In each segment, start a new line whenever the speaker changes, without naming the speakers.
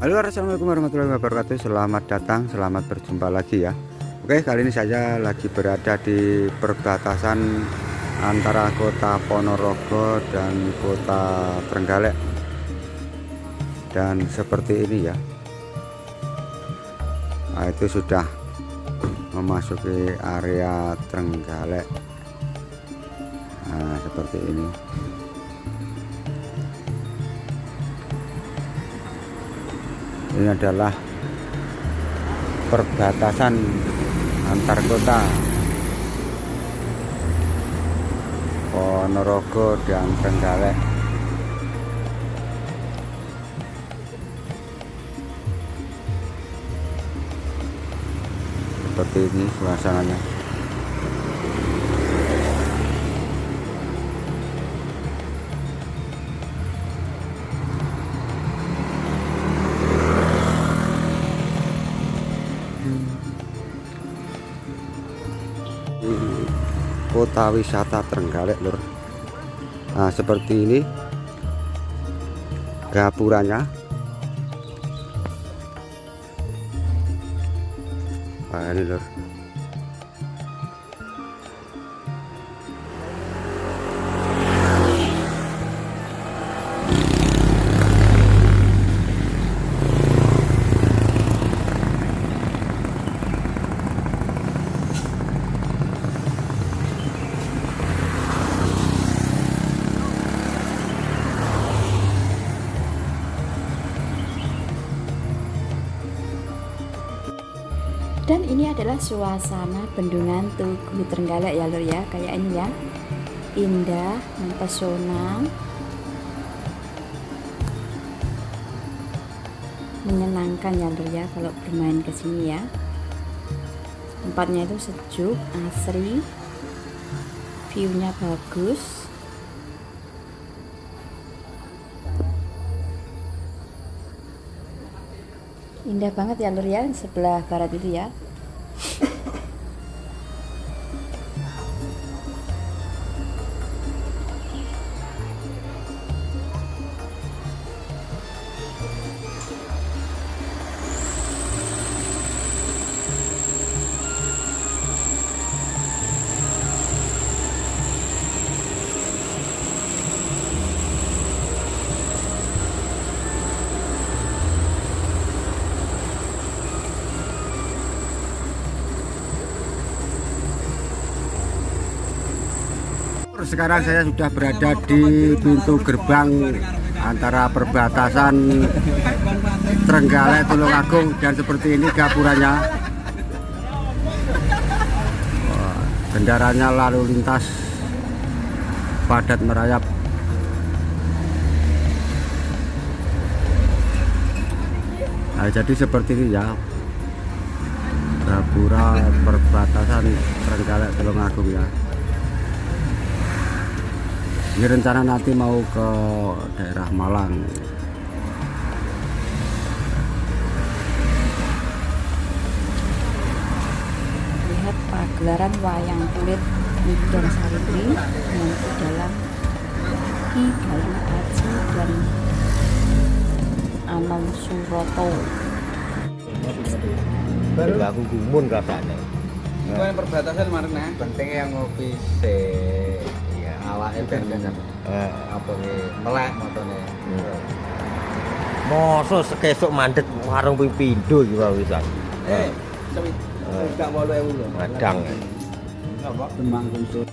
Halo, assalamualaikum warahmatullahi wabarakatuh. Selamat datang, selamat berjumpa lagi ya. Oke, kali ini saya lagi berada di perbatasan antara kota Ponorogo dan kota Trenggalek. Dan seperti ini ya. Nah, itu sudah memasuki area Trenggalek. Nah, seperti ini. Ini adalah perbatasan antar kota Ponorogo dan Trenggalek. Seperti ini suasananya. Kota wisata Trenggalek lur. Nah, seperti ini gapuranya. Nah, ini lur.
Dan ini adalah suasana bendungan Tugu Trenggalek ya lur ya, kayak ini ya, indah, mempesona, menyenangkan ya lur ya kalau bermain ke sini ya. Tempatnya itu sejuk, asri, view-nya bagus. Indah banget ya lur ya, sebelah barat itu ya.
Sekarang saya sudah berada di pintu gerbang antara perbatasan Trenggalek Tulungagung, dan seperti ini gapuranya. Kendaraannya lalu lintas padat merayap. Nah, jadi seperti ini ya, gapura perbatasan Trenggalek Tulungagung ya. Ini rencana nanti mau ke daerah Malang.
Lihat pagelaran wayang kulit Nidom Sawitri nanti dalam Ki Bayu Aji dan Anom Suroto.
Baru aku gumun katanya.
Ini kan perbatasan kemarin pentingnya yang ngopi se. Awalnya ben apa nih melek motone.
Mosok sekesuk mandek warung ping pindho iki wae wisan.
Gak 8.000 lho.
Madang.
Apa Demang Kunsur.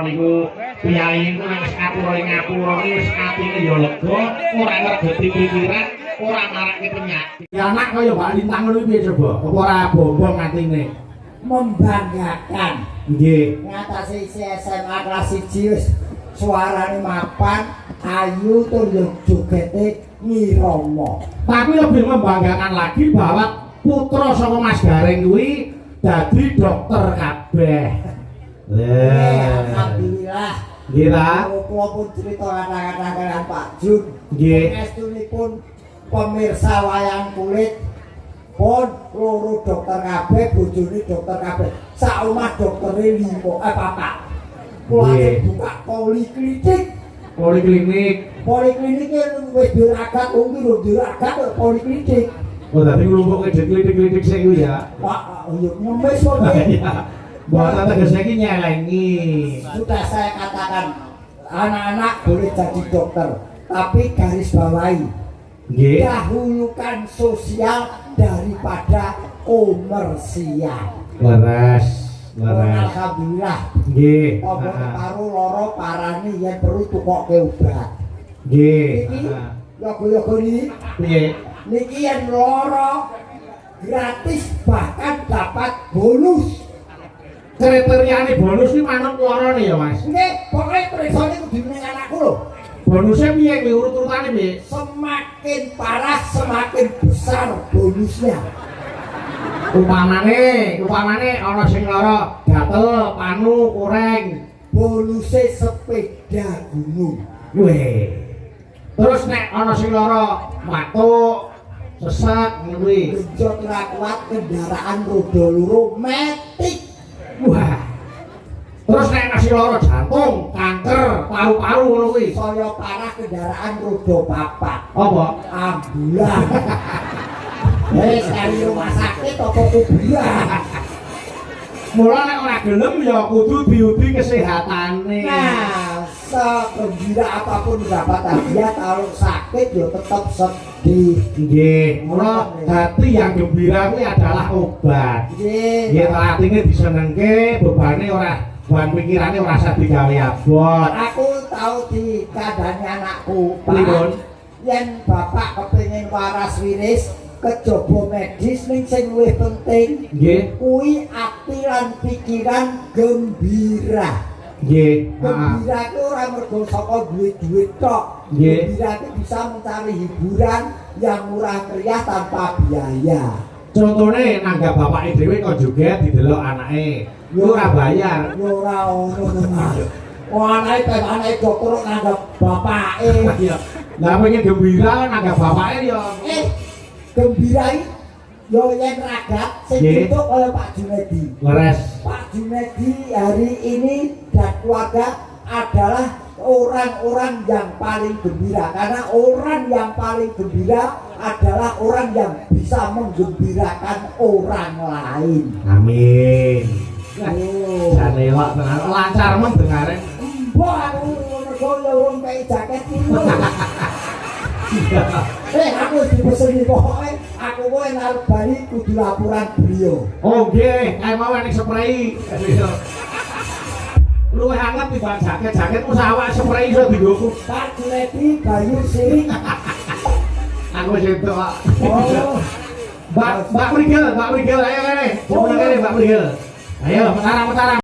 niku priyayi niku nek ngapura iki wis atine ya lega, ora ngergeti pikiran, ora marake penyakit. Ya anak kaya Mbak Lintang ngono piye coba? Apa ora bombong atine?
Membanggakan.
Nggih.
Ngatasi isi SMA kelas 1 wis suarane mapan, ayu tur yo jogete ngirama.
Tapi lebih membanggakan lagi bahwa putra saka Mas Gareng kuwi dadi dokter kabeh.
Alhamdulillah.
Nggih ta?
Kula pun cerita kata-kata kalian Pak Jun.
Nggih.
Estunipun pemirsa wayang kulit pun loro dokter kabeh, bojone dokter kabeh. Sak omah doktere 4. Kula buka poliklinik. Poliklinik wis diragat wong ki lho diragat poliklinik.
Oh, dadi nglumpuke klinik-klinik sing kuwi ya.
Pak, yo ngemis kok.
Buat tegese iki nyelengi.
Sudah saya katakan anak-anak boleh jadi dokter, tapi garis bawahi.
Nggih.
Dahulukan sosial daripada komersial.
Leres.
Alhamdulillah.
Nggih.
Apa karo loro parani yen perlu tukokke obat.
Nggih.
Iki yogo-yogo niki
Piye?
niki yen loro gratis bahkan dapat bonus.
Kriteriane bonus iki manut lorone ya, Mas.
Nggih, pokoke preksane kudu ning anakku lho.
Bonusnya piye kuwi urut-urutane piye?
Semakin parah semakin besar bonusnya.
Upamane ana sing lara gatel, panu, kureng,
Bonusnya sepeda gunung.
weh. Terus nek ana sing lara batuk, sesek ngono kuwi.
Genjot ora kuat kendaraan roda loro metik.
Wah. Terus nek nasi lara jantung, kanker, paru-paru ngono kuwi.
Saya parah kendaraan roda 4.
Apa?
Ambulan. Dari rumah sakit apa kuburan.
Mula nek ora gelem ya kudu diuji kesehatane.
Nah, segembira apapun dapat hadiah kalau sakit ya tetap sedih.
Nggih, mula hati yang gembira kuwi adalah obat.
Nggih.
Nggih, artine disenengke, bebane ora bahan pikirane ora usah digawe abot.
Aku tahu di kandhane anakku,
Pripun?
Yen bapak kepengin waras wiris kejaba medis ning sing luwih penting
Nggih.
kuwi ati lan pikiran gembira.
Nggih.
Gembira itu ora mergo saka duit-duit tok.
Nggih.
Gembira itu bisa mencari hiburan yang murah meriah tanpa biaya.
Contone nanggap bapake dhewe kok juga didelok anake. Yo ora bayar.
Yo ora ngono Mas. Wong anake anake dokter nanggap bapake.
Lah pengen gembira nanggap bapake yo.
Gembira iki yo yen ragat sing
Nggih.
itu kaya Pak Junedi.
Leres.
Pak Junedi hari ini dan keluarga adalah orang-orang yang paling gembira karena orang yang paling gembira adalah orang yang bisa menggembirakan orang lain.
Amin.
Oh.
Jane kok tenan lancar men dengare.
Mbok aku mergo yo wong kaya jaket iki. Aku dipeseni pokoke aku kowe arep bali kudu laporan beliau.
Oh nggih, kae mau enek spray. Luwih hangat timbang jaket wis awak spray iso digoku.
Pak Junedi Bayu Siring.
Aku wis entuk kok.
Oh.
Mbak Prigel, ayo kene. Coba kene Mbak Prigel. Ayo, metara-metara.